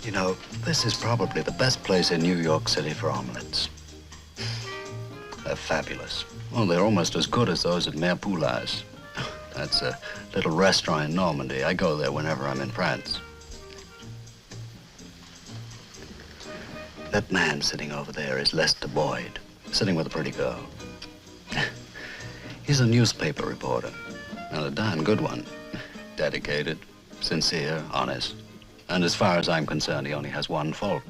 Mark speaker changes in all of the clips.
Speaker 1: You know, this is probably the best place in New York City for omelets. They're fabulous. Well, they're almost as good as those at Mère Poula's. That's a little restaurant in Normandy. I go there whenever I'm in France. That man sitting over there is Lester Boyd, sitting with a pretty girl. He's a newspaper reporter, and a darn good one. Dedicated, sincere, honest. And as far as I'm concerned, he only has one fault.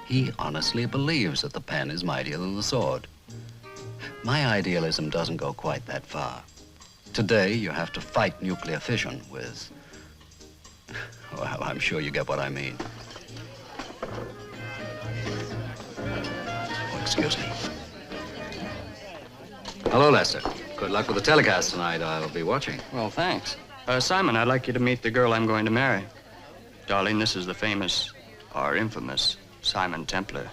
Speaker 1: He honestly believes that the pen is mightier than the sword. My idealism doesn't go quite that far. Today, you have to fight nuclear fission with... Well, I'm sure you get what I mean. Oh, excuse me. Hello, Lester. Good luck with the telecast tonight. I'll be watching.
Speaker 2: Well, thanks. Simon, I'd like you to meet the girl I'm going to marry. Darling, this is the famous, or infamous, Simon Templar.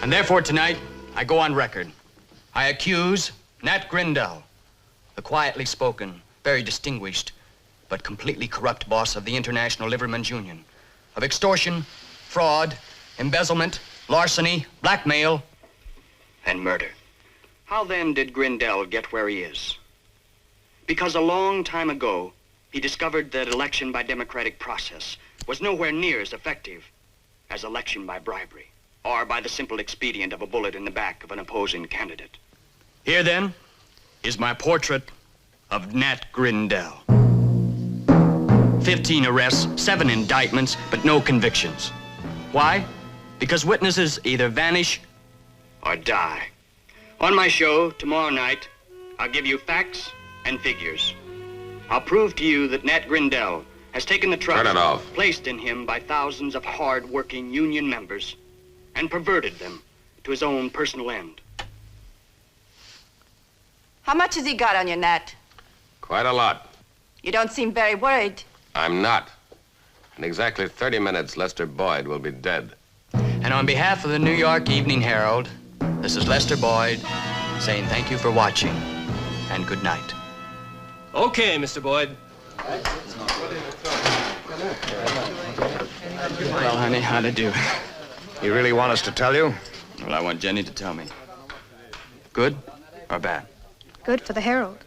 Speaker 2: And therefore tonight, I go on record. I accuse Nat Grendel, the quietly spoken, very distinguished, but completely corrupt boss of the International Livermen's Union, of extortion, fraud, embezzlement, larceny, blackmail, and murder. How then did Grendel get where he is? Because a long time ago, he discovered that election by democratic process was nowhere near as effective as election by bribery, or by the simple expedient of a bullet in the back of an opposing candidate. Here, then, is my portrait of Nat Grendel. 15 arrests, 7 indictments, but no convictions. Why? Because witnesses either vanish or die. On my show tomorrow night, I'll give you facts and figures. I'll prove to you that Nat Grendel has taken the trust placed in him by thousands of hard-working union members and perverted them to his own personal end.
Speaker 3: How much has he got on you, Nat?
Speaker 4: Quite a lot.
Speaker 3: You don't seem very worried.
Speaker 4: I'm not. In exactly 30 minutes, Lester Boyd will be dead.
Speaker 2: And on behalf of the New York Evening Herald, this is Lester Boyd saying thank you for watching and good night.
Speaker 5: Okay, Mr. Boyd.
Speaker 2: Well, honey, how'd I do?
Speaker 6: You really want us to tell you?
Speaker 2: Well, I want Jenny to tell me. Good or bad?
Speaker 7: Good for the Herald.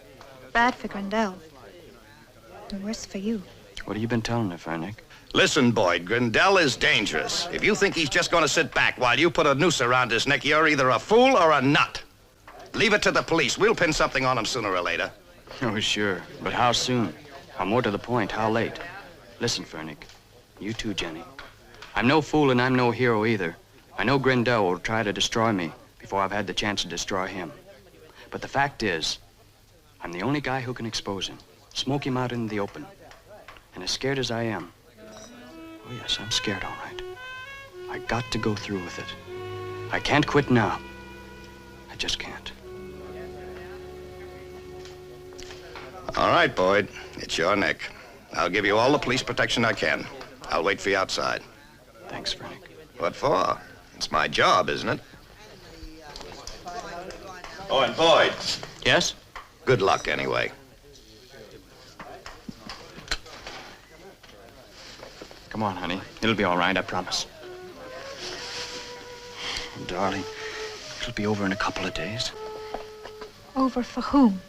Speaker 7: Bad for Grendel. And worse for you.
Speaker 2: What have you been telling her, Fernack?
Speaker 6: Listen, Boyd, Grendel is dangerous. If you think he's just going to sit back while you put a noose around his neck, you're either a fool or a nut. Leave it to the police. We'll pin something on him sooner or later.
Speaker 2: Oh, sure. But how soon? Or more to the point, how late? Listen, Fernack. You too, Jenny. I'm no fool and I'm no hero either. I know Grendel will try to destroy me before I've had the chance to destroy him. But the fact is, I'm the only guy who can expose him, smoke him out in the open. And as scared as I am, oh yes, I'm scared, all right. I got to go through with it. I can't quit now. I just can't.
Speaker 6: All right, Boyd. It's your neck. I'll give you all the police protection I can. I'll wait for you outside.
Speaker 2: Thanks, Fernack.
Speaker 6: What for? It's my job, isn't it? Oh, and Boyd.
Speaker 2: Yes?
Speaker 6: Good luck, anyway.
Speaker 2: Come on, honey. It'll be all right, I promise. Oh, darling, it'll be over in a couple of days.
Speaker 7: Over for whom?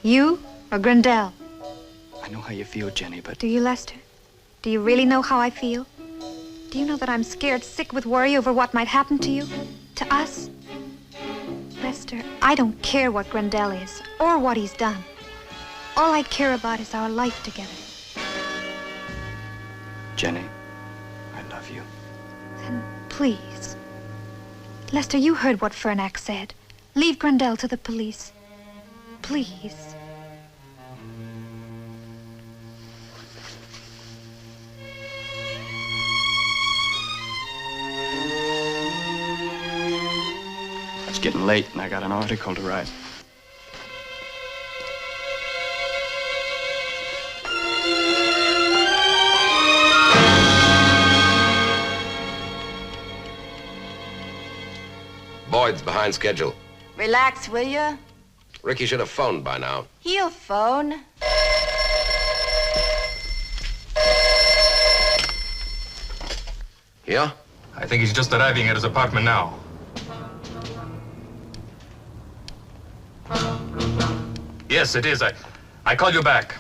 Speaker 7: You or Grendel?
Speaker 2: I know how you feel, Jenny, but...
Speaker 7: Do you, Lester? Do you really know how I feel? Do you know that I'm scared sick with worry over what might happen to you? To us? Lester, I don't care what Grendel is or what he's done. All I care about is our life together.
Speaker 2: Jenny, I love you.
Speaker 7: Then please. Lester, you heard what Fernack said. Leave Grendel to the police. Please.
Speaker 2: It's getting late and I got an article to write.
Speaker 4: Boyd's behind schedule.
Speaker 3: Relax, will you?
Speaker 4: Ricci should have phoned by now.
Speaker 3: He'll phone.
Speaker 4: Yeah?
Speaker 8: I think he's just arriving at his apartment now. Yes, it is. I call you back.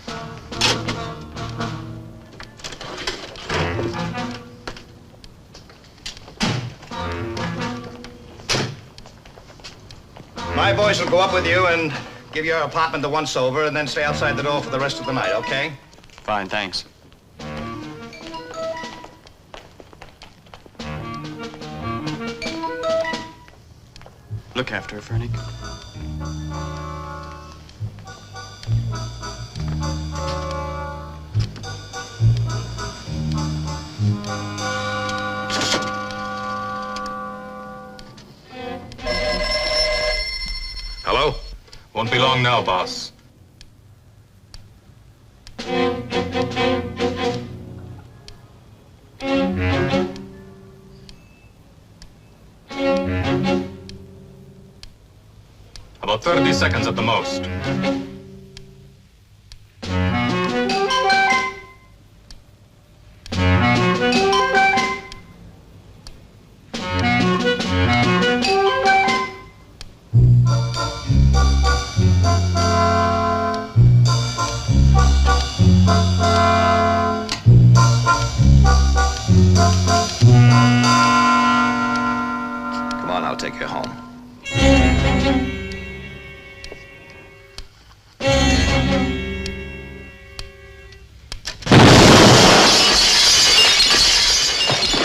Speaker 6: My boys will go up with you and give your apartment the once-over and then stay outside the door for the rest of the night, okay?
Speaker 2: Fine, thanks. Look after her, Fernack.
Speaker 4: Hello?
Speaker 8: Won't be long now, boss. About 30 seconds at the most.
Speaker 6: Come on, I'll take you home.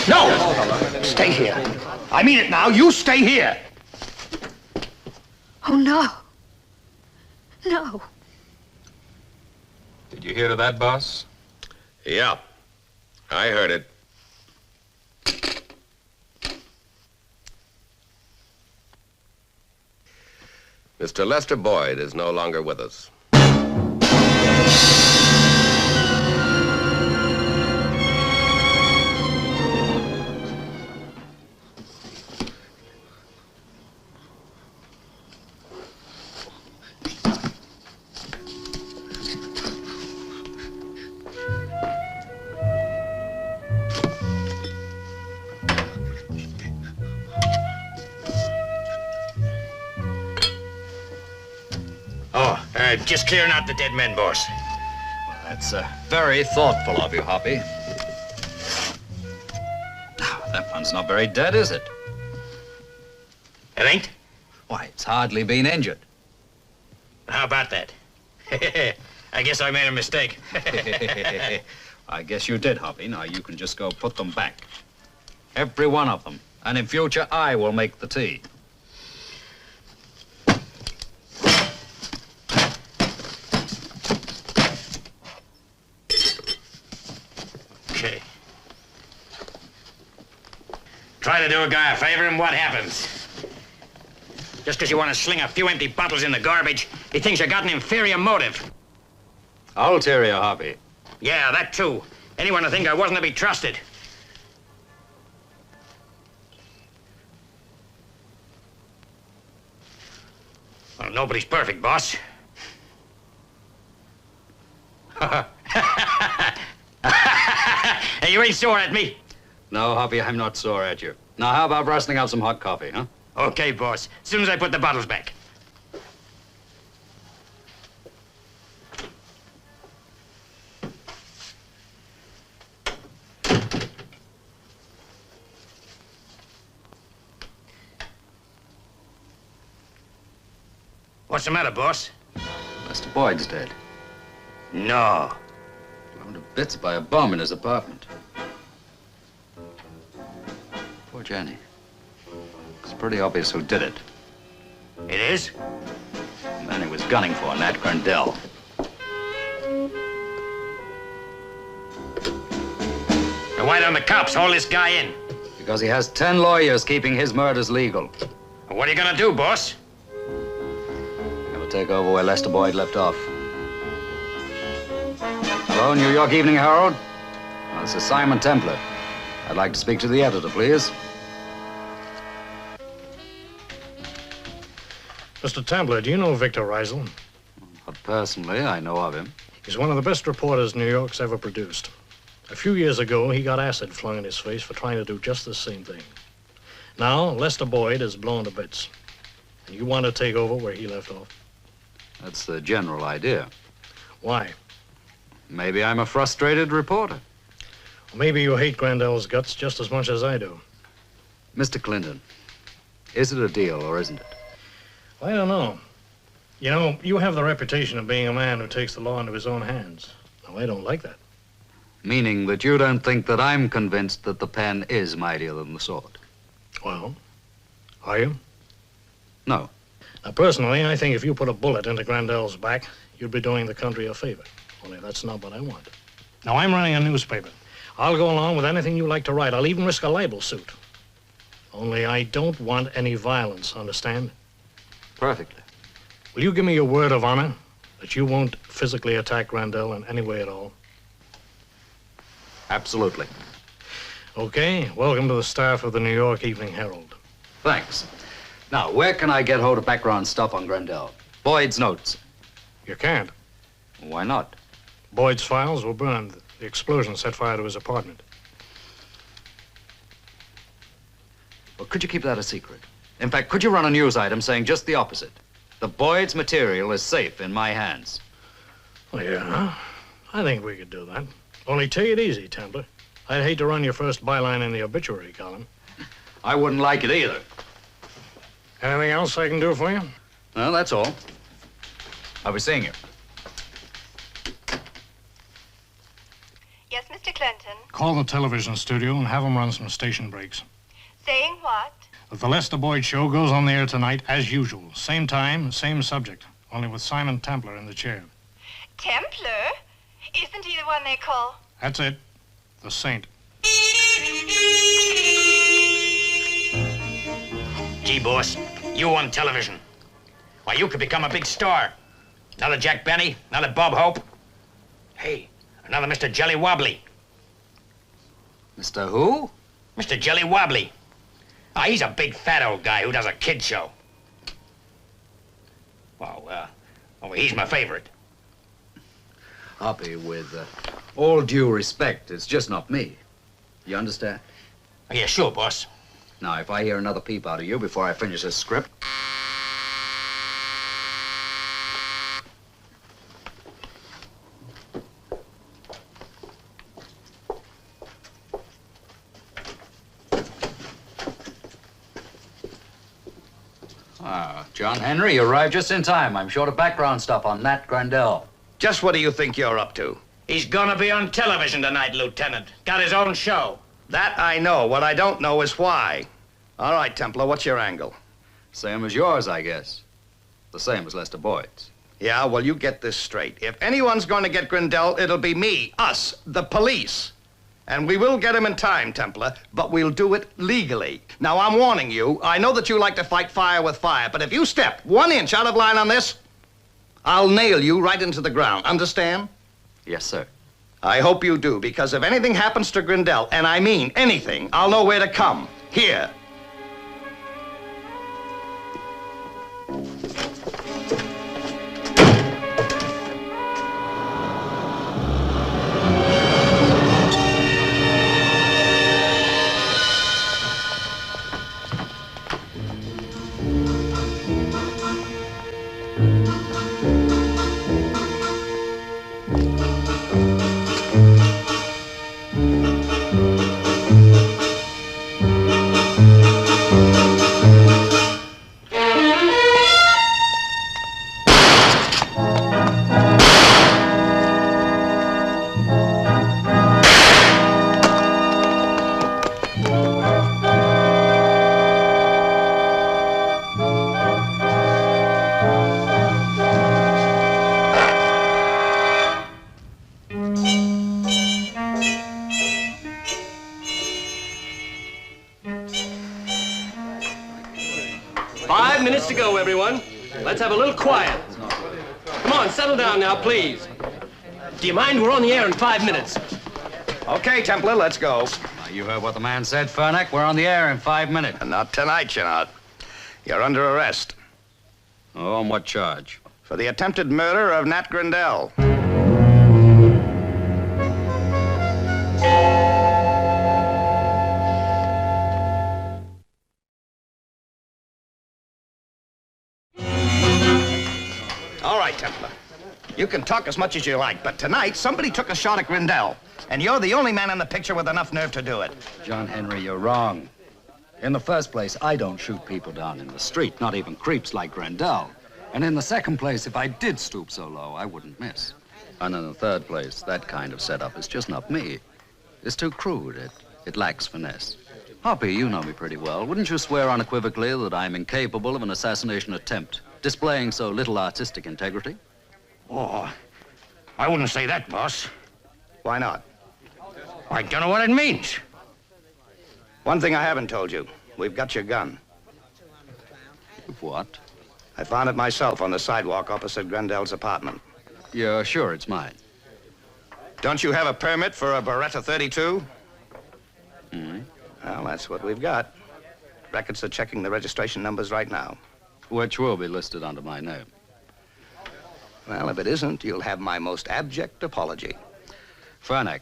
Speaker 9: No! Stay here. I mean it now. You stay here.
Speaker 7: Oh, no. No.
Speaker 8: Did you hear that, boss?
Speaker 4: Yeah. I heard it. Mr. Lester Boyd is no longer with us.
Speaker 6: Just clearing out the dead men, boss.
Speaker 1: Well, that's very thoughtful of you, Hoppy. That one's not very dead, is it?
Speaker 6: It ain't?
Speaker 1: Why, it's hardly been injured.
Speaker 6: How about that? I guess I made a mistake.
Speaker 1: I guess you did, Hoppy. Now you can just go put them back. Every one of them. And in future, I will make the tea.
Speaker 6: Okay. Try to do a guy a favor and what happens? Just because you want to sling a few empty bottles in the garbage, he thinks you got an inferior motive.
Speaker 1: Ulterior, Hoppy.
Speaker 6: Yeah, that too. Anyone to think I wasn't to be trusted. Well, nobody's perfect, boss. Hey, you ain't sore at me.
Speaker 1: No, Hoppy, I'm not sore at you. Now, how about rustling out some hot coffee, huh?
Speaker 6: Okay, boss. As soon as I put the bottles back. What's the matter, boss?
Speaker 1: Mr. Boyd's dead.
Speaker 6: No.
Speaker 1: Blown to bits by a bomb in his apartment. Poor Jenny. It's pretty obvious who did it.
Speaker 9: It is?
Speaker 1: The man he was gunning for, Nat Grendel.
Speaker 9: And why don't the cops haul this guy in?
Speaker 1: Because he has 10 lawyers keeping his murders legal.
Speaker 9: What are you gonna do, boss?
Speaker 1: Gonna take over where Lester Boyd left off. Hello, New York Evening Herald. This is Simon Templar. I'd like to speak to the editor, please.
Speaker 10: Mr. Templar, do you know Victor Reisel?
Speaker 1: Not personally, I know of him.
Speaker 10: He's one of the best reporters New York's ever produced. A few years ago, he got acid flung in his face for trying to do just the same thing. Now, Lester Boyd is blown to bits. And you want to take over where he left off?
Speaker 1: That's the general idea.
Speaker 10: Why?
Speaker 1: Maybe I'm a frustrated reporter.
Speaker 10: Maybe you hate Grendel's guts just as much as I do.
Speaker 1: Mr. Clinton, is it a deal or isn't it?
Speaker 10: I don't know. You know, you have the reputation of being a man who takes the law into his own hands. Now, I don't like that.
Speaker 1: Meaning that you don't think that I'm convinced that the pen is mightier than the sword?
Speaker 10: Well, are you?
Speaker 1: No.
Speaker 10: Now, personally, I think if you put a bullet into Grendel's back, you'd be doing the country a favor. Only that's not what I want. Now, I'm running a newspaper. I'll go along with anything you like to write. I'll even risk a libel suit. Only I don't want any violence, understand?
Speaker 1: Perfectly.
Speaker 10: Will you give me your word of honor that you won't physically attack Grendel in any way at all?
Speaker 1: Absolutely.
Speaker 10: Okay, welcome to the staff of the New York Evening Herald.
Speaker 1: Thanks. Now, where can I get hold of background stuff on Grendel? Boyd's notes.
Speaker 10: You can't.
Speaker 1: Why not?
Speaker 10: Boyd's files were burned. The explosion set fire to his apartment.
Speaker 1: Well, could you keep that a secret? In fact, could you run a news item saying just the opposite? The Boyd's material is safe in my hands.
Speaker 10: Well, yeah, I think we could do that. Only take it easy, Templar. I'd hate to run your first byline in the obituary column.
Speaker 1: I wouldn't like it either.
Speaker 10: Anything else I can do for you?
Speaker 1: Well, that's all. I'll be seeing you.
Speaker 7: Yes, Mr. Clinton.
Speaker 10: Call the television studio and have them run some station breaks.
Speaker 7: Saying what?
Speaker 10: The Lester Boyd show goes on the air tonight as usual. Same time, same subject, only with Simon Templar in the chair.
Speaker 7: Templar? Isn't he the one they call?
Speaker 10: That's it. The Saint.
Speaker 9: Gee, boss, you on television. Why, you could become a big star. Another Jack Benny, another Bob Hope. Hey, another Mr. Jelly Wobbly.
Speaker 1: Mr. Who?
Speaker 9: Mr. Jelly Wobbly. Ah, he's a big fat old guy who does a kid show. Well, he's my favorite.
Speaker 1: Hoppy, with all due respect, it's just not me. You understand?
Speaker 9: Oh, yeah, sure, boss.
Speaker 1: Now, if I hear another peep out of you before I finish this script... John Henry, you arrived just in time. I'm short of background stuff on Nat Grendel.
Speaker 6: Just what do you think you're up to?
Speaker 9: He's gonna be on television tonight, Lieutenant. Got his own show.
Speaker 6: That I know. What I don't know is why. All right, Templar, what's your angle?
Speaker 1: Same as yours, I guess. The same as Lester Boyd's.
Speaker 6: Yeah, well, you get this straight. If anyone's going to get Grendel, it'll be me, us, the police. And we will get him in time, Templar, but we'll do it legally. Now, I'm warning you, I know that you like to fight fire with fire, but if you step 1 inch out of line on this, I'll nail you right into the ground. Understand?
Speaker 1: Yes, sir.
Speaker 6: I hope you do, because if anything happens to Grendel, and I mean anything, I'll know where to come. Here.
Speaker 5: Let's have a little quiet. Come on, settle down now, please. Do you mind? We're on the air in 5 minutes.
Speaker 6: Okay, Templar, let's go.
Speaker 1: You heard what the man said, Fernack. We're on the air in 5 minutes.
Speaker 6: Not tonight, you're not. You're under arrest.
Speaker 1: Oh, on what charge?
Speaker 6: For the attempted murder of Nat Grendel. All right, Templar. You can talk as much as you like, but tonight somebody took a shot at Grendel, and you're the only man in the picture with enough nerve to do it.
Speaker 1: John Henry, you're wrong. In the first place, I don't shoot people down in the street, not even creeps like Grendel. And in the second place, if I did stoop so low, I wouldn't miss. And in the third place, that kind of setup is just not me. It's too crude. It lacks finesse. Hoppy, you know me pretty well. Wouldn't you swear unequivocally that I'm incapable of an assassination attempt, displaying so little artistic integrity?
Speaker 9: Oh, I wouldn't say that, boss.
Speaker 6: Why not?
Speaker 9: I don't know what it means.
Speaker 6: One thing I haven't told you. We've got your gun.
Speaker 1: What?
Speaker 6: I found it myself on the sidewalk opposite Grendel's apartment.
Speaker 1: You're sure it's mine?
Speaker 6: Don't you have a permit for a Beretta 32?
Speaker 1: Mm-hmm.
Speaker 6: Well, that's what we've got. Records are checking the registration numbers right now.
Speaker 1: Which will be listed under my name.
Speaker 6: Well, if it isn't, you'll have my most abject apology.
Speaker 1: Fernack,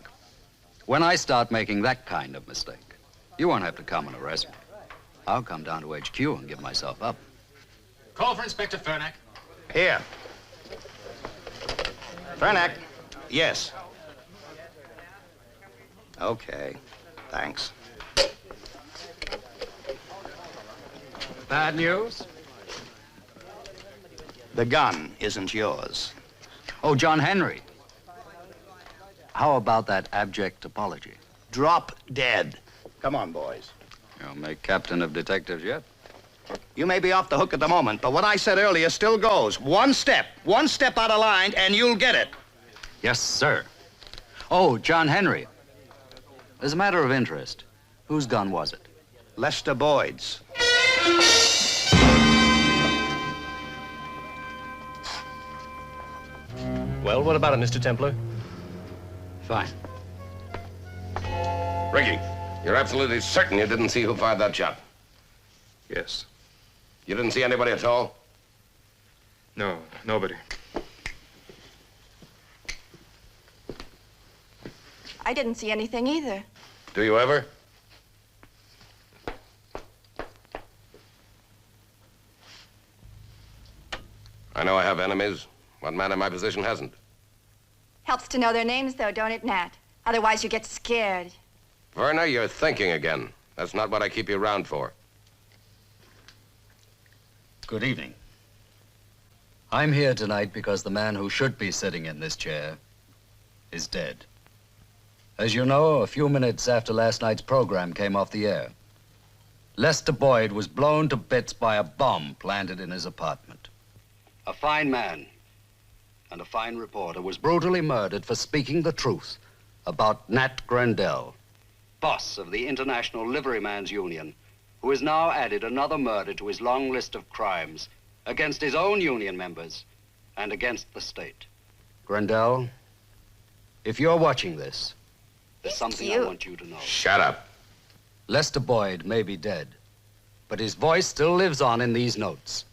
Speaker 1: when I start making that kind of mistake, you won't have to come and arrest me. I'll come down to HQ and give myself up.
Speaker 9: Call for Inspector Fernack.
Speaker 6: Here. Fernack. Yes. Okay. Thanks.
Speaker 1: Bad news?
Speaker 6: The gun isn't yours.
Speaker 1: Oh, John Henry. How about that abject apology?
Speaker 6: Drop dead. Come on, boys.
Speaker 1: You'll make captain of detectives yet?
Speaker 6: You may be off the hook at the moment, but what I said earlier still goes. One step out of line, and you'll get it.
Speaker 1: Yes, sir. Oh, John Henry. As a matter of interest, whose gun was it?
Speaker 6: Lester Boyd's.
Speaker 5: Well, what about it, Mr. Templar?
Speaker 1: Fine.
Speaker 4: Ricci, you're absolutely certain you didn't see who fired that shot?
Speaker 8: Yes.
Speaker 4: You didn't see anybody at all?
Speaker 8: No, nobody.
Speaker 3: I didn't see anything either.
Speaker 4: Do you ever? I know I have enemies. What man in my position hasn't?
Speaker 3: Helps to know their names, though, don't it, Nat? Otherwise, you get scared.
Speaker 4: Verna, you're thinking again. That's not what I keep you around for.
Speaker 1: Good evening. I'm here tonight because the man who should be sitting in this chair is dead. As you know, a few minutes after last night's program came off the air, Lester Boyd was blown to bits by a bomb planted in his apartment. A fine man and a fine reporter was brutally murdered for speaking the truth about Nat Grendel, boss of the International Liveryman's Union, who has now added another murder to his long list of crimes against his own union members and against the state. Grendel, if you're watching this, there's something I want you to know.
Speaker 4: Shut up.
Speaker 1: Lester Boyd may be dead, but his voice still lives on in these notes.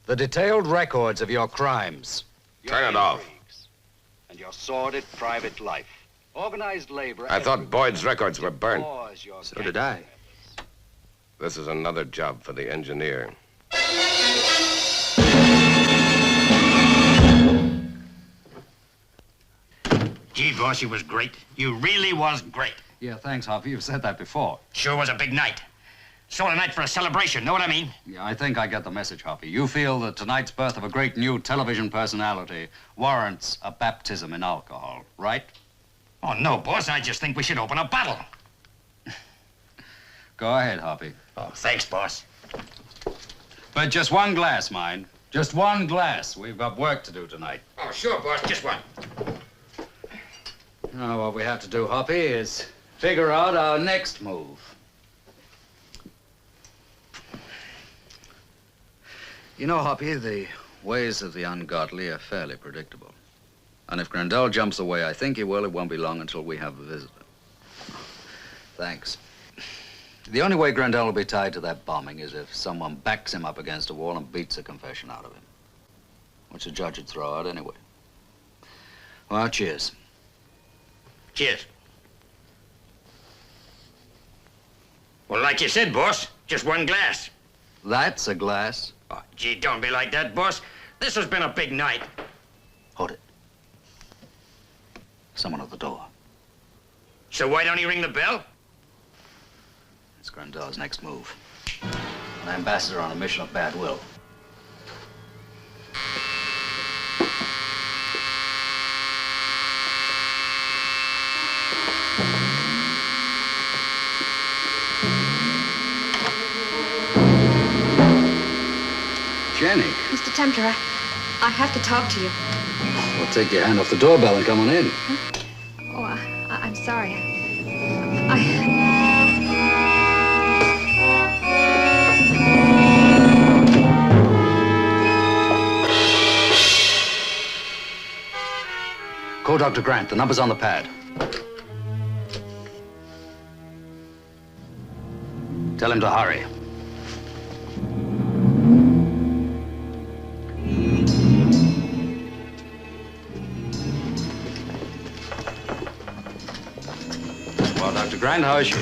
Speaker 1: The detailed records of your crimes.
Speaker 4: Turn it off.
Speaker 1: And your sordid private life. Organized labor.
Speaker 4: I thought Boyd's records were burnt.
Speaker 8: So did I.
Speaker 4: This is another job for the engineer.
Speaker 9: Gee, boss, you was great. You really was great.
Speaker 1: Yeah, thanks, Hoppy. You've said that before.
Speaker 9: Sure was a big night. Sort of night for a celebration, know what I mean?
Speaker 1: Yeah, I think I get the message, Hoppy. You feel that tonight's birth of a great new television personality warrants a baptism in alcohol, right?
Speaker 9: Oh, no, boss. I just think we should open a bottle.
Speaker 1: Go ahead, Hoppy.
Speaker 9: Oh, thanks, boss.
Speaker 1: But just one glass, mind. Just one glass. We've got work to do tonight.
Speaker 9: Oh, sure, boss. Just one.
Speaker 1: Now, what we have to do, Hoppy, is figure out our next move. You know, Hoppy, the ways of the ungodly are fairly predictable. And if Grendel jumps the way I think he will, it won't be long until we have a visitor. Thanks. The only way Grendel will be tied to that bombing is if someone backs him up against a wall and beats a confession out of him. Which the judge would throw out anyway. Well, cheers.
Speaker 9: Cheers. Well, like you said, boss, just one glass.
Speaker 1: That's a glass.
Speaker 9: Oh, gee, don't be like that, boss. This has been a big night.
Speaker 1: Hold it. Someone at the door.
Speaker 9: So why don't he ring the bell?
Speaker 1: It's Grendel's next move. An ambassador on a mission of bad will. Jenny.
Speaker 7: Mr. Templar, I have to talk to you.
Speaker 1: Well, take your hand off the doorbell and come on in.
Speaker 7: Oh, I'm sorry.
Speaker 1: Call Dr. Grant. The number's on the pad. Tell him to hurry. Well, Dr. Grant, how is she?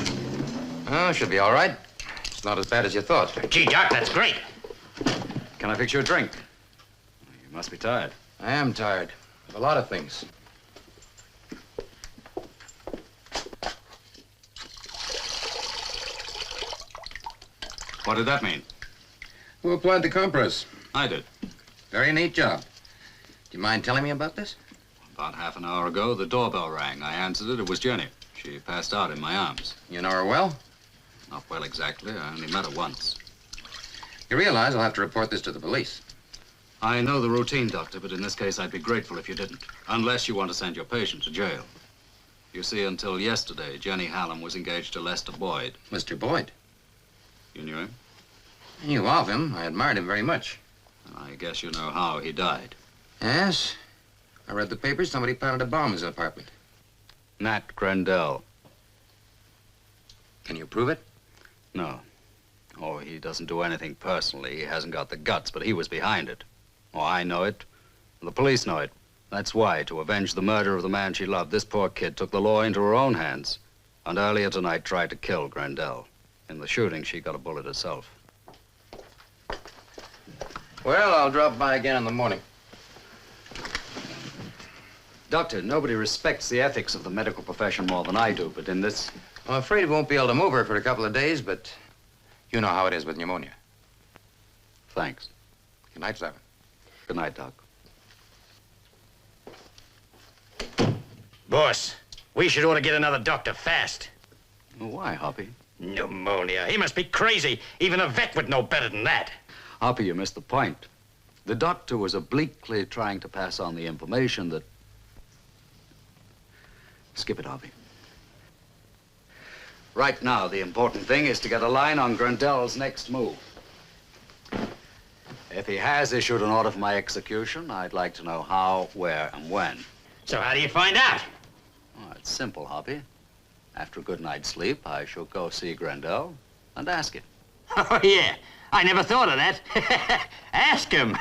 Speaker 11: Oh, she'll be all right. It's not as bad as you thought.
Speaker 9: Gee, Doc, that's great.
Speaker 1: Can I fix you a drink? You must be tired.
Speaker 11: I am tired of a lot of things.
Speaker 1: What did that mean?
Speaker 11: Who applied the compress?
Speaker 1: I did.
Speaker 11: Very neat job. Do you mind telling me about this?
Speaker 1: About half an hour ago, the doorbell rang. I answered it. It was Jenny. She passed out in my arms.
Speaker 11: You know her well?
Speaker 1: Not well exactly. I only met her once.
Speaker 11: You realize I'll have to report this to the police.
Speaker 1: I know the routine, Doctor, but in this case, I'd be grateful if you didn't. Unless you want to send your patient to jail. You see, until yesterday, Jenny Hallam was engaged to Lester Boyd.
Speaker 11: Mr. Boyd?
Speaker 1: You knew him?
Speaker 11: I knew of him. I admired him very much.
Speaker 1: I guess you know how he died.
Speaker 11: Yes. I read the papers. Somebody planted a bomb in his apartment.
Speaker 1: Nat Grendel.
Speaker 11: Can you prove it?
Speaker 1: No. Oh, he doesn't do anything personally. He hasn't got the guts, but he was behind it. Oh, I know it. The police know it. That's why, to avenge the murder of the man she loved, this poor kid took the law into her own hands and earlier tonight tried to kill Grendel. In the shooting, she got a bullet herself.
Speaker 11: Well, I'll drop by again in the morning.
Speaker 1: Doctor, nobody respects the ethics of the medical profession more than I do, but in this...
Speaker 11: I'm afraid we won't be able to move her for a couple of days, but you know how it is with pneumonia.
Speaker 1: Thanks.
Speaker 11: Good night, sir.
Speaker 1: Good night, Doc.
Speaker 9: Boss, we should ought to get another doctor fast.
Speaker 1: Well, why, Hoppy?
Speaker 9: Pneumonia. He must be crazy. Even a vet would know better than that.
Speaker 1: Hoppy, you missed the point. The doctor was obliquely trying to pass on the information that... Skip it, Hoppy. Right now, the important thing is to get a line on Grendel's next move. If he has issued an order for my execution, I'd like to know how, where, and when.
Speaker 9: So how do you find out?
Speaker 1: Oh, it's simple, Hoppy. After a good night's sleep, I shall go see Grendel and ask him.
Speaker 9: Oh, yeah. I never thought of that. Ask him.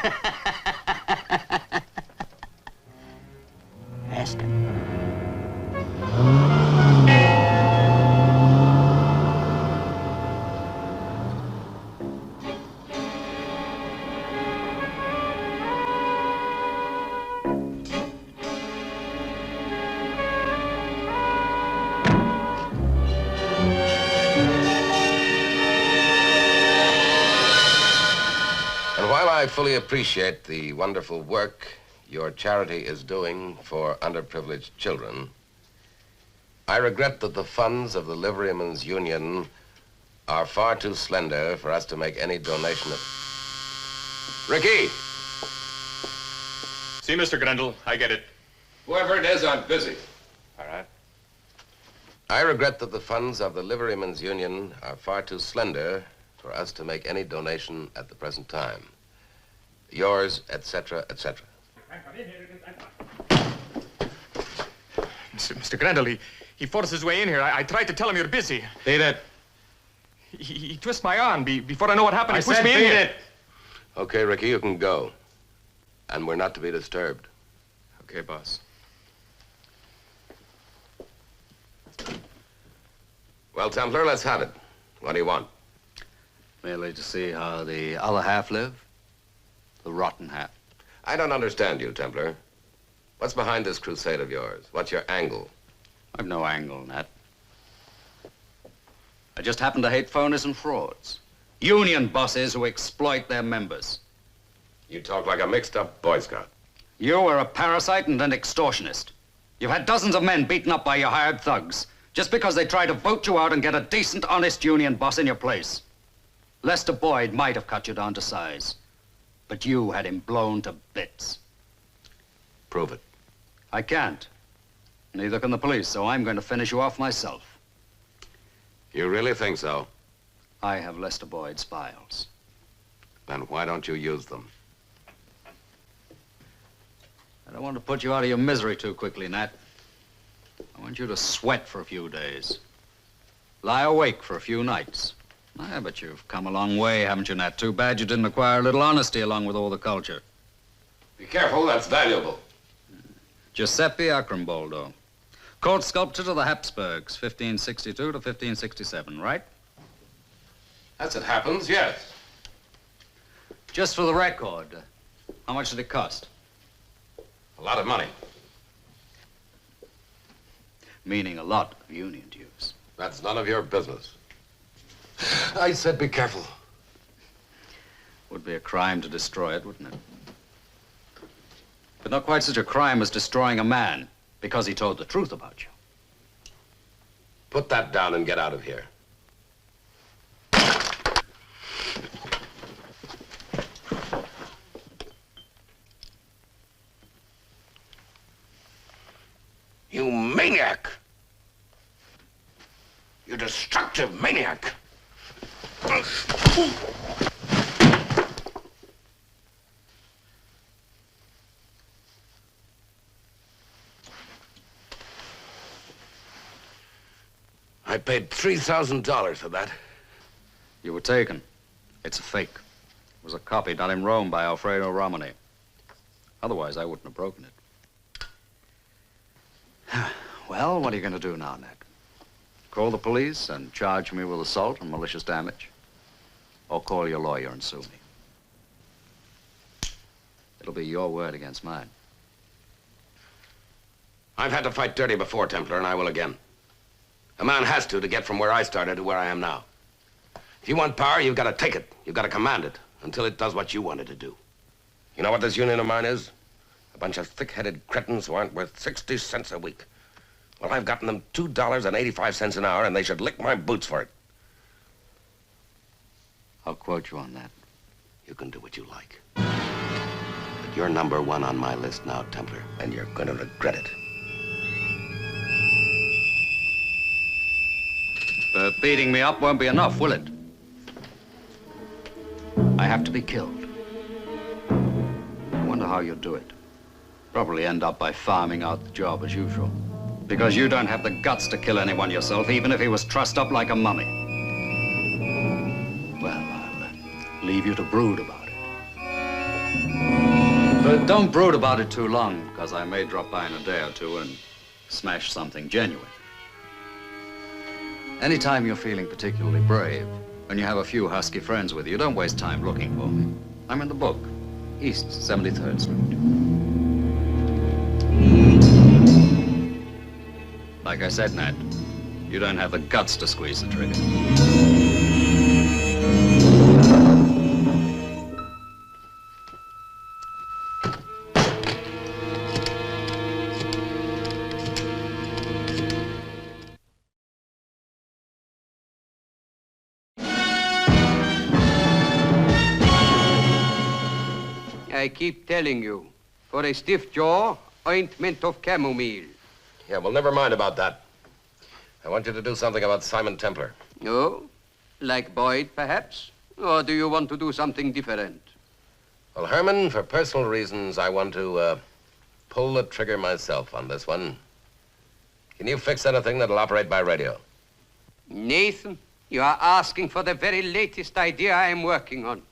Speaker 9: Ask him.
Speaker 4: I fully appreciate the wonderful work your charity is doing for underprivileged children. I regret that the funds of the Liverymen's Union are far too slender for us to make any donation of... Ricci!
Speaker 8: See, Mr. Grendel, I get it.
Speaker 4: Whoever it is, I'm busy.
Speaker 8: All right.
Speaker 4: I regret that the funds of the Liverymen's Union are far too slender for us to make any donation at the present time. yours, etc., etc.
Speaker 8: Mr. Grendel, he forced his way in here. I tried to tell him you're busy.
Speaker 11: Beat it.
Speaker 8: He twisted my arm. Before I know what happened,
Speaker 11: I
Speaker 8: he pushed
Speaker 11: said
Speaker 8: me in
Speaker 11: beat
Speaker 8: here.
Speaker 11: it.
Speaker 4: Okay, Ricky, you can go. And we're not to be disturbed.
Speaker 8: Okay, boss.
Speaker 4: Well, Templar, let's have it. What do you want?
Speaker 1: Merely to see how the other half live. The rotten half.
Speaker 4: I don't understand you, Templar. What's behind this crusade of yours? What's your angle?
Speaker 1: I've no angle, Nat. I just happen to hate phonies and frauds. Union bosses who exploit their members.
Speaker 4: You talk like a mixed-up Boy Scout.
Speaker 1: You are a parasite and an extortionist. You've had dozens of men beaten up by your hired thugs just because they tried to vote you out and get a decent, honest union boss in your place. Lester Boyd might have cut you down to size, but you had him blown to bits.
Speaker 4: Prove it.
Speaker 1: I can't. Neither can the police, so I'm going to finish you off myself.
Speaker 4: You really think so?
Speaker 1: I have Lester Boyd's files.
Speaker 4: Then why don't you use them?
Speaker 1: I don't want to put you out of your misery too quickly, Nat. I want you to sweat for a few days. Lie awake for a few nights. Ah, but you've come a long way, haven't you, Nat? Too bad you didn't acquire a little honesty along with all the culture.
Speaker 4: Be careful, that's valuable.
Speaker 1: Giuseppe Acramboldo. Court sculptor to the Habsburgs, 1562 to 1567, right?
Speaker 4: As it happens, yes.
Speaker 1: Just for the record, how much did it cost?
Speaker 4: A lot of money.
Speaker 1: Meaning a lot of union dues.
Speaker 4: That's none of your business. I said be careful.
Speaker 1: Would be a crime to destroy it, wouldn't it? But not quite such a crime as destroying a man because he told the truth about you.
Speaker 4: Put that down and get out of here. You maniac! You destructive maniac! I paid $3,000 for that.
Speaker 1: You were taken. It's a fake. It was a copy done in Rome by Alfredo Romani. Otherwise, I wouldn't have broken it. Well, what are you going to do now, Nat? Call the police and charge me with assault and malicious damage? Or call your lawyer and sue me? It'll be your word against mine.
Speaker 4: I've had to fight dirty before, Templar, and I will again. A man has to get from where I started to where I am now. If you want power, you've got to take it. You've got to command it until it does what you want it to do. You know what this union of mine is? A bunch of thick-headed cretins who aren't worth 60 cents a week. Well, I've gotten them $2.85 an hour, and they should lick my boots for it.
Speaker 1: I'll quote you on that.
Speaker 4: You can do what you like. But you're number one on my list now, Templar, and you're going to regret it.
Speaker 1: But beating me up won't be enough, will it? I have to be killed. I wonder how you'll do it. Probably end up by farming out the job as usual. Because you don't have the guts to kill anyone yourself, even if he was trussed up like a mummy. Well, I'll leave you to brood about it. But don't brood about it too long, because I may drop by in a day or two and smash something genuine. Anytime you're feeling particularly brave, when you have a few husky friends with you, don't waste time looking for me. I'm in the book, East 73rd Street. Like I said, Nat, you don't have the guts to squeeze the trigger.
Speaker 12: I keep telling you, for a stiff jaw, ointment of chamomile.
Speaker 4: Yeah, well, never mind about that. I want you to do something about Simon Templar.
Speaker 12: Oh? Like Boyd, perhaps? Or do you want to do something different?
Speaker 4: Well, Herman, for personal reasons, I want to pull the trigger myself on this one. Can you fix anything that'll operate by radio?
Speaker 12: Nathan, you are asking for the very latest idea I am working on.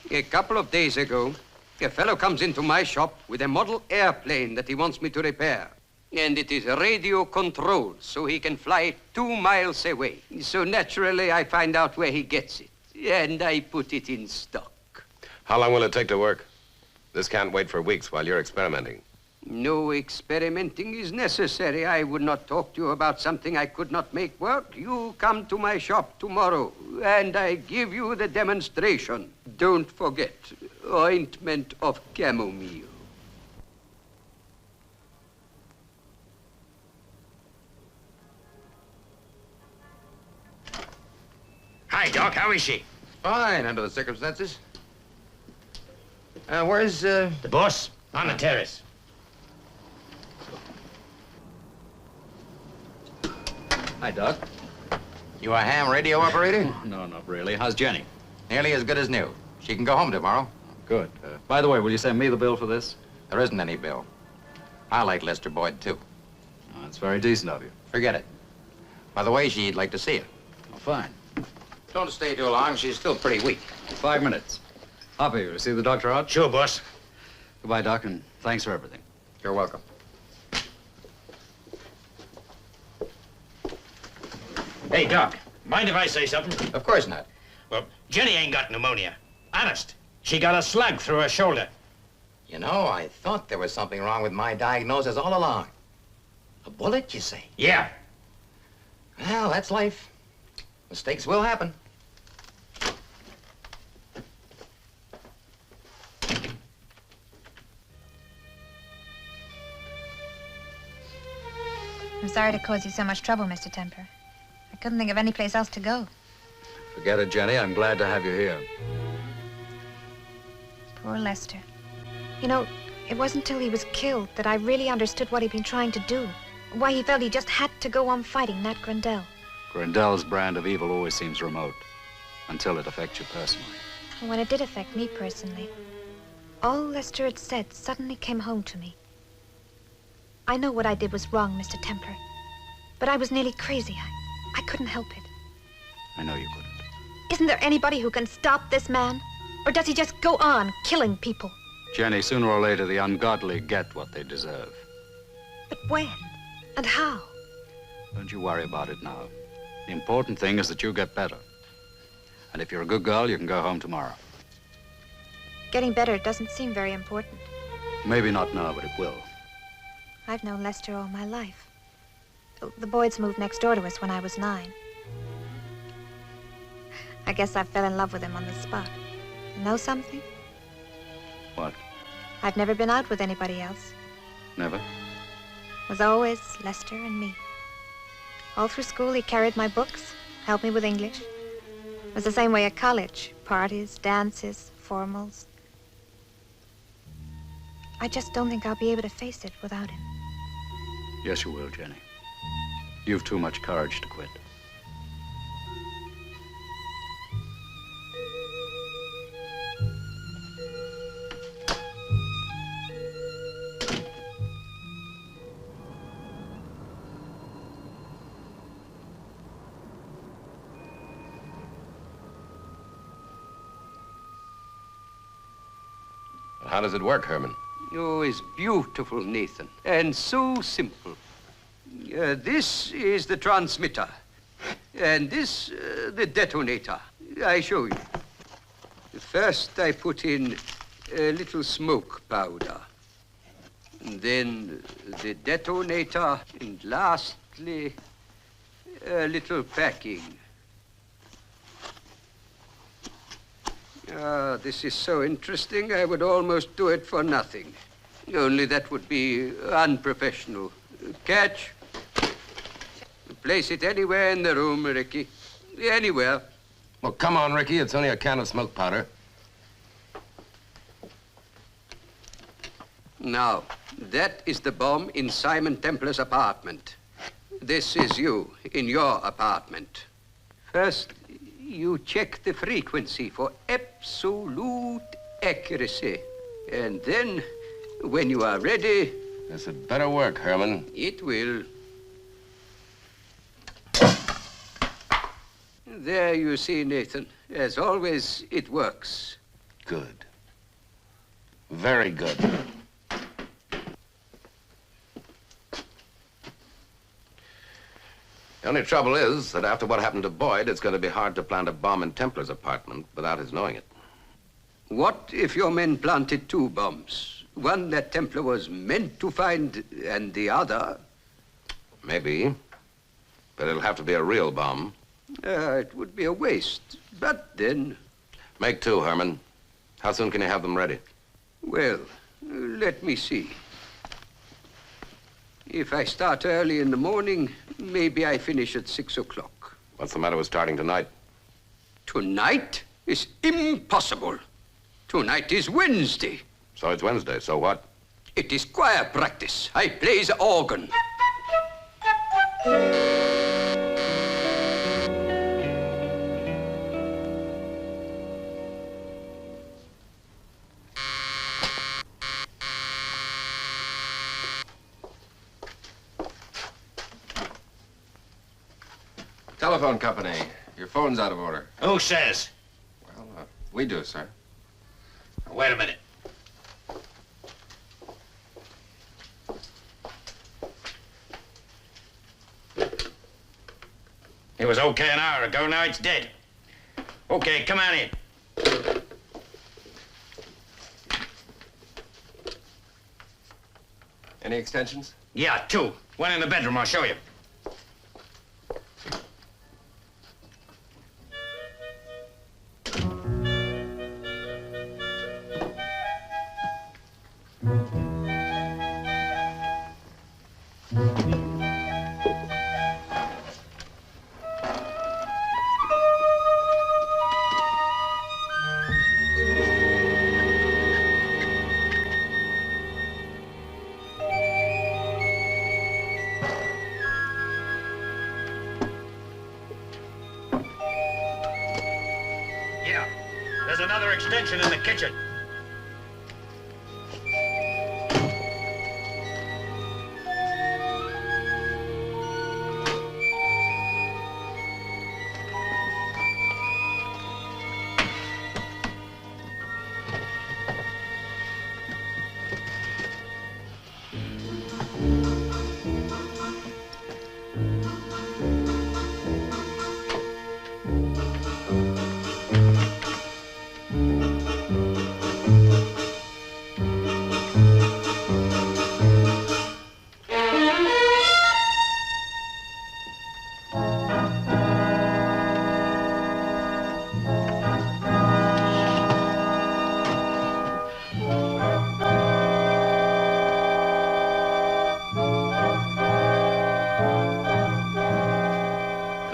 Speaker 12: A couple of days ago, a fellow comes into my shop with a model airplane that he wants me to repair. And it is radio controlled, so he can fly 2 miles away. So naturally, I find out where he gets it, and I put it in stock.
Speaker 4: How long will it take to work? This can't wait for weeks while you're experimenting.
Speaker 12: No experimenting is necessary. I would not talk to you about something I could not make work. You come to my shop tomorrow, and I give you the demonstration. Don't forget, ointment of chamomile.
Speaker 9: Hi, Doc. How is she?
Speaker 11: Fine, under the circumstances. Where's,
Speaker 9: The boss? On the terrace.
Speaker 1: Hi, Doc.
Speaker 11: You a ham radio operator?
Speaker 1: No, not really. How's Jenny?
Speaker 11: Nearly as good as new. She can go home tomorrow.
Speaker 1: Good. By the way, will you send me the bill for this?
Speaker 11: There isn't any bill. I like Lester Boyd, too.
Speaker 1: Oh, that's very decent of you.
Speaker 11: Forget it. By the way, she'd like to see you.
Speaker 1: Oh, fine.
Speaker 11: Don't stay too long. She's still pretty weak.
Speaker 1: 5 minutes. Hoppy, will you see the doctor out?
Speaker 9: Sure, boss.
Speaker 1: Goodbye, Doc, and thanks for everything.
Speaker 11: You're welcome.
Speaker 9: Hey, Doc. Mind if I say something?
Speaker 11: Of course not.
Speaker 9: Well, Jenny ain't got pneumonia. Honest. She got a slug through her shoulder.
Speaker 11: You know, I thought there was something wrong with my diagnosis all along. A bullet, you say?
Speaker 9: Yeah.
Speaker 11: Well, that's life. Mistakes will happen.
Speaker 7: I'm sorry to cause you so much trouble, Mr. Templar. I couldn't think of any place else to go.
Speaker 1: Forget it, Jenny. I'm glad to have you here.
Speaker 7: Poor Lester. You know, it wasn't till he was killed that I really understood what he'd been trying to do. Why he felt he just had to go on fighting Nat Grendel.
Speaker 1: Grendel's brand of evil always seems remote, until it affects you personally.
Speaker 7: And when it did affect me personally, all Lester had said suddenly came home to me. I know what I did was wrong, Mr. Templar, but I was nearly crazy. I couldn't help it.
Speaker 1: I know you couldn't.
Speaker 7: Isn't there anybody who can stop this man? Or does he just go on killing people?
Speaker 1: Jenny, sooner or later, the ungodly get what they deserve.
Speaker 7: But when? And how?
Speaker 1: Don't you worry about it now. The important thing is that you get better. And if you're a good girl, you can go home tomorrow.
Speaker 7: Getting better doesn't seem very important.
Speaker 1: Maybe not now, but it will.
Speaker 7: I've known Lester all my life. The Boyds moved next door to us when I was 9. I guess I fell in love with him on the spot. You know something?
Speaker 1: What?
Speaker 7: I've never been out with anybody else.
Speaker 1: Never?
Speaker 7: It was always Lester and me. All through school, he carried my books, helped me with English. It was the same way at college. Parties, dances, formals. I just don't think I'll be able to face it without him.
Speaker 1: Yes, you will, Jenny. You've too much courage to quit.
Speaker 4: How does it work, Herman?
Speaker 12: Oh, it's beautiful, Nathan, and so simple. This is the transmitter, and this, the detonator. I show you. First, I put in a little smoke powder, and then the detonator, and lastly, a little packing. Ah, this is so interesting, I would almost do it for nothing. Only that would be unprofessional. Catch. Place it anywhere in the room, Ricci. Anywhere.
Speaker 4: Well, come on, Ricky. It's only a can of smoke powder.
Speaker 12: Now, that is the bomb in Simon Templar's apartment. This is you in your apartment. First, you check the frequency for absolute accuracy. And then, when you are ready...
Speaker 4: This had better work, Herman.
Speaker 12: It will. There you see, Nathan. As always, it works.
Speaker 4: Good. Very good. The only trouble is that after what happened to Boyd, it's going to be hard to plant a bomb in Templar's apartment without his knowing it.
Speaker 12: What if your men planted 2 bombs? One that Templar was meant to find, and the other...
Speaker 4: Maybe. But it'll have to be a real bomb.
Speaker 12: It would be a waste. But then...
Speaker 4: Make 2, Herman. How soon can you have them ready?
Speaker 12: Well, let me see. If I start early in the morning, maybe I finish at 6 o'clock.
Speaker 4: What's the matter with starting tonight?
Speaker 12: Tonight is impossible. Tonight is Wednesday.
Speaker 4: So it's Wednesday, so what?
Speaker 12: It is choir practice. I play the organ.
Speaker 13: Telephone company. Your phone's out of order.
Speaker 9: Who says?
Speaker 13: Well, we do, sir.
Speaker 9: Wait a minute. It was okay an hour ago, now it's dead. Okay, come on in.
Speaker 13: Any extensions?
Speaker 9: Yeah, 2. One in the bedroom, I'll show you. In the kitchen.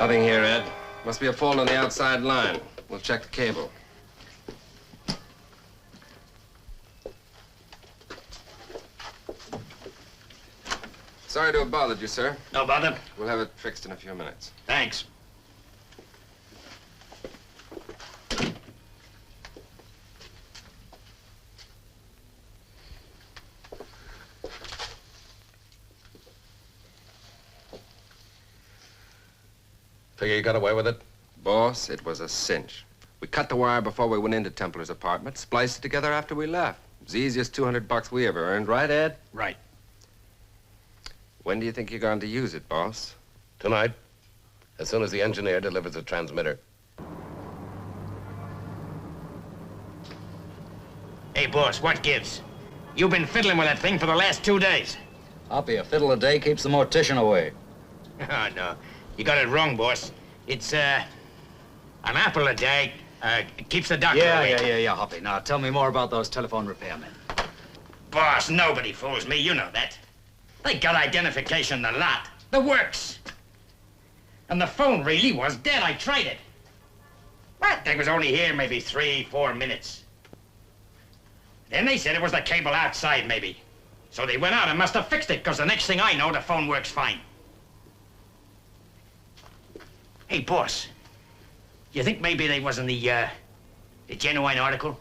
Speaker 13: Nothing here, Ed. Must be a fault on the outside line. We'll check the cable. Sorry to have bothered you, sir.
Speaker 9: No bother.
Speaker 13: We'll have it fixed in a few minutes.
Speaker 9: Thanks.
Speaker 4: Figure you got away with it?
Speaker 13: Boss, it was a cinch. We cut the wire before we went into Templar's apartment, spliced it together after we left. It was the easiest $200 we ever earned, right, Ed?
Speaker 9: Right.
Speaker 13: When do you think you're going to use it, boss?
Speaker 4: Tonight. As soon as the engineer delivers the transmitter.
Speaker 9: Hey, boss, what gives? You've been fiddling with that thing for the last 2 days.
Speaker 1: Hoppy, a fiddle a day keeps the mortician away.
Speaker 9: Oh, no. You got it wrong, boss. It's, an apple a day keeps the doctor away.
Speaker 1: Yeah, Hoppy. Now, tell me more about those telephone repairmen.
Speaker 9: Boss, nobody fools me. You know that. They got identification, the lot. The works. And the phone really was dead. I tried it. What? They was only here maybe 3-4 minutes. Then they said it was the cable outside, maybe. So they went out and must have fixed it, because the next thing I know, the phone works fine. Hey, boss, you think maybe they wasn't the genuine article?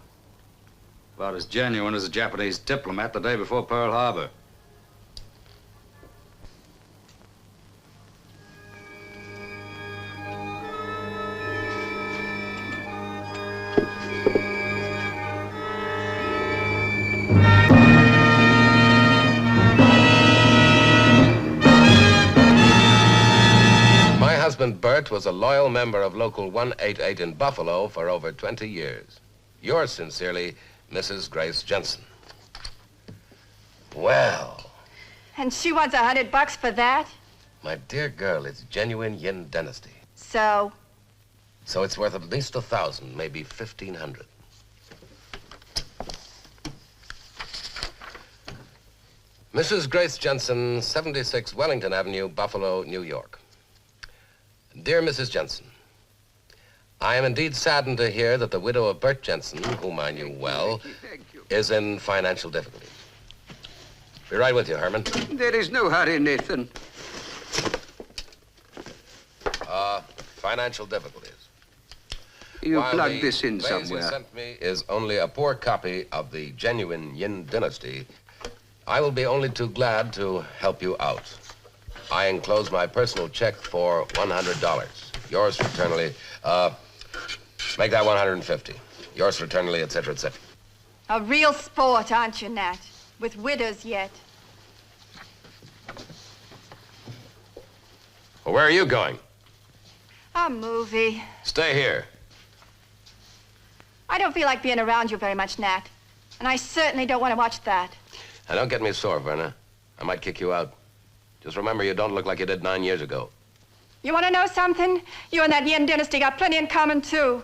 Speaker 14: About as genuine as a Japanese diplomat the day before Pearl Harbor.
Speaker 4: My husband, Bert, was a loyal member of Local 188 in Buffalo for over 20 years. Yours sincerely, Mrs. Grace Jensen. Well.
Speaker 3: And she wants $100 for that?
Speaker 4: My dear girl, it's genuine Yin dynasty.
Speaker 3: So?
Speaker 4: So it's worth at least 1,000, maybe 1,500. Mrs. Grace Jensen, 76 Wellington Avenue, Buffalo, New York. Dear Mrs. Jensen, I am indeed saddened to hear that the widow of Bert Jensen, whom I knew well, is in financial difficulties. Be right with you, Herman.
Speaker 12: There is no hurry, Nathan.
Speaker 4: Financial difficulties.
Speaker 12: You
Speaker 4: While
Speaker 12: plug
Speaker 4: the
Speaker 12: this in
Speaker 4: vase
Speaker 12: somewhere.
Speaker 4: you sent me is only a poor copy of the genuine Yin dynasty, I will be only too glad to help you out. I enclose my personal check for $100. Yours fraternally, make that 150. Yours fraternally, etc., etc.
Speaker 3: A real sport, aren't you, Nat? With widows yet.
Speaker 4: Well, where are you going?
Speaker 3: A movie.
Speaker 4: Stay here.
Speaker 3: I don't feel like being around you very much, Nat. And I certainly don't want to watch that.
Speaker 4: Now, don't get me sore, Verna. I might kick you out. Just remember, you don't look like you did 9 years ago.
Speaker 3: You want to know something? You and that Yin dynasty got plenty in common, too.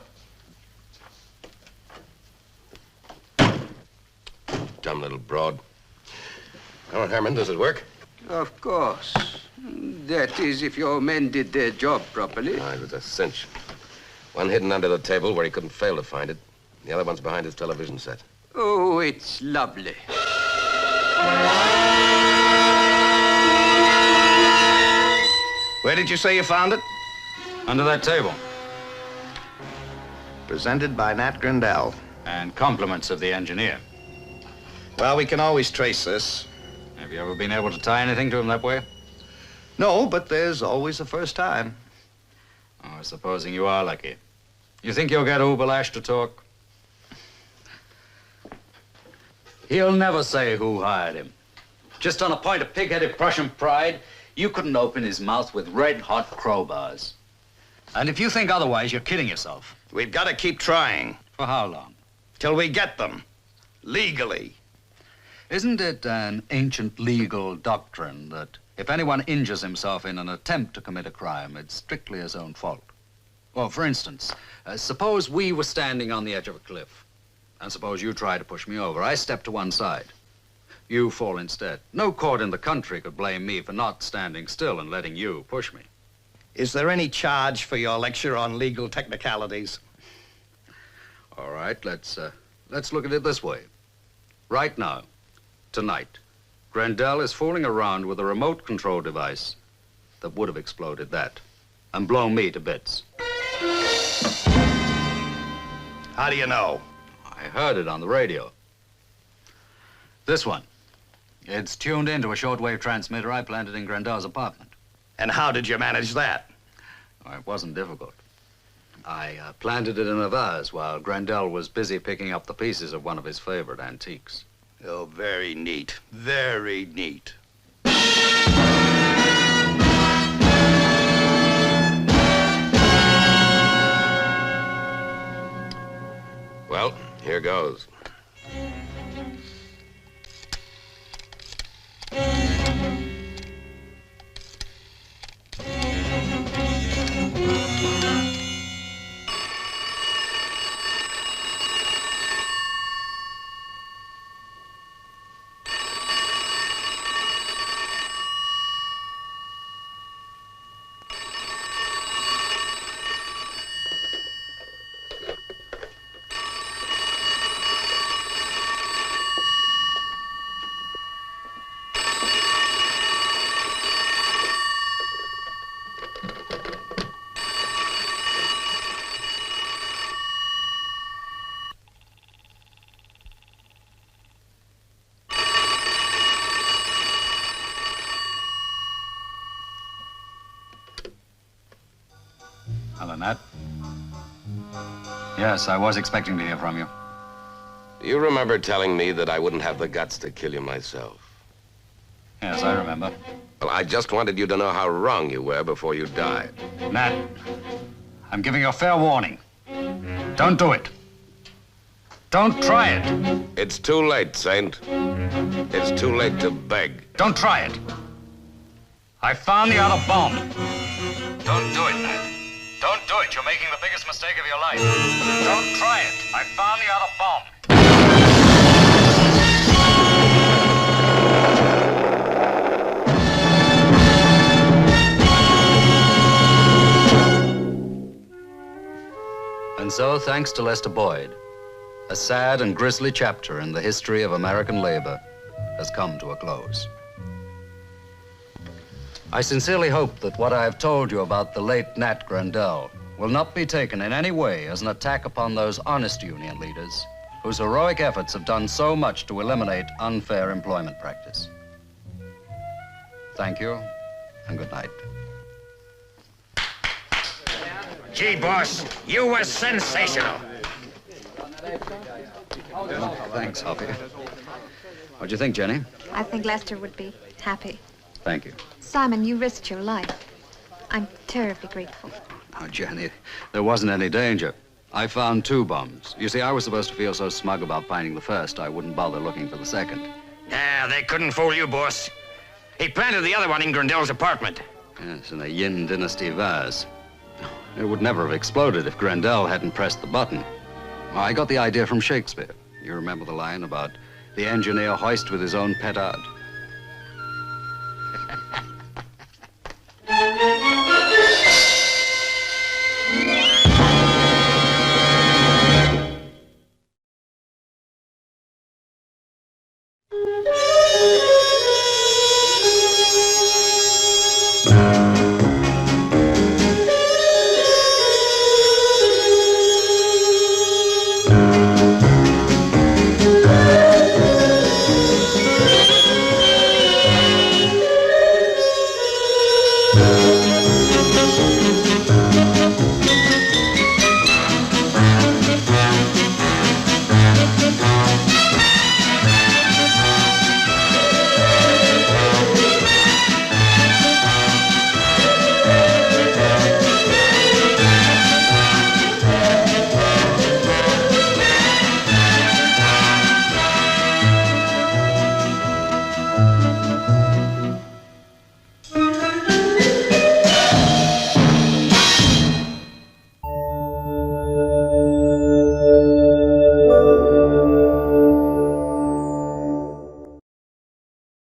Speaker 4: Dumb little broad. Oh, Herman, does it work?
Speaker 12: Of course. That is, if your men did their job properly.
Speaker 4: Oh, it was a cinch. One hidden under the table where he couldn't fail to find it. The other one's behind his television set.
Speaker 12: Oh, it's lovely.
Speaker 6: Where did you say you found it?
Speaker 14: Under that table.
Speaker 6: Presented by Nat Grendel.
Speaker 14: And compliments of the engineer.
Speaker 6: Well, we can always trace this.
Speaker 14: Have you ever been able to tie anything to him that way?
Speaker 6: No, but there's always a first time.
Speaker 14: Oh, supposing you are lucky. You think you'll get Ubalash to talk? He'll never say who hired him. Just on a point of pig-headed Prussian pride, you couldn't open his mouth with red-hot crowbars. And if you think otherwise, you're kidding yourself.
Speaker 6: We've got to keep trying.
Speaker 14: For how long?
Speaker 6: Till we get them. Legally.
Speaker 14: Isn't it an ancient legal doctrine that if anyone injures himself in an attempt to commit a crime, it's strictly his own fault? Well, for instance, suppose we were standing on the edge of a cliff, and suppose you try to push me over. I step to one side. You fall instead. No court in the country could blame me for not standing still and letting you push me.
Speaker 6: Is there any charge for your lecture on legal technicalities?
Speaker 14: All right, let's look at it this way. Right now, tonight, Grendel is fooling around with a remote control device that would have exploded that and blown me to bits.
Speaker 6: How do you know?
Speaker 14: I heard it on the radio. This one. It's tuned into a shortwave transmitter I planted in Grendel's apartment.
Speaker 6: And how did you manage that?
Speaker 14: Oh, it wasn't difficult. I planted it in a vase while Grendel was busy picking up the pieces of one of his favorite antiques.
Speaker 6: Oh, very neat. Very neat.
Speaker 4: Well, here goes.
Speaker 14: Yes, I was expecting to hear from you.
Speaker 4: Do you remember telling me that I wouldn't have the guts to kill you myself?
Speaker 14: Yes, I remember.
Speaker 4: Well, I just wanted you to know how wrong you were before you died.
Speaker 14: Nat, I'm giving you a fair warning. Don't do it. Don't try it.
Speaker 4: It's too late, Saint. It's too late to beg.
Speaker 14: Don't try it. I found the other bomb. Don't do it, Nat. Don't do it. You're making the biggest mistake of your life. Don't try it. I found the other bomb.
Speaker 1: And so, thanks to Lester Boyd, a sad and grisly chapter in the history of American labor has come to a close. I sincerely hope that what I have told you about the late Nat Grendel will not be taken in any way as an attack upon those honest union leaders whose heroic efforts have done so much to eliminate unfair employment practice. Thank you, and good night.
Speaker 9: Gee, boss, you were sensational.
Speaker 1: Thanks, Hoppy. What'd you think, Jenny?
Speaker 7: I think Lester would be happy.
Speaker 1: Thank you.
Speaker 7: Simon, you risked your life. I'm terribly grateful.
Speaker 1: Oh, Jenny, there wasn't any danger. I found 2 bombs. You see, I was supposed to feel so smug about finding the first, I wouldn't bother looking for the second.
Speaker 9: Ah, they couldn't fool you, boss. He planted the other one in Grendel's apartment.
Speaker 1: Yes, in a Yin Dynasty vase. It would never have exploded if Grendel hadn't pressed the button. I got the idea from Shakespeare. You remember the line about the engineer hoist with his own petard?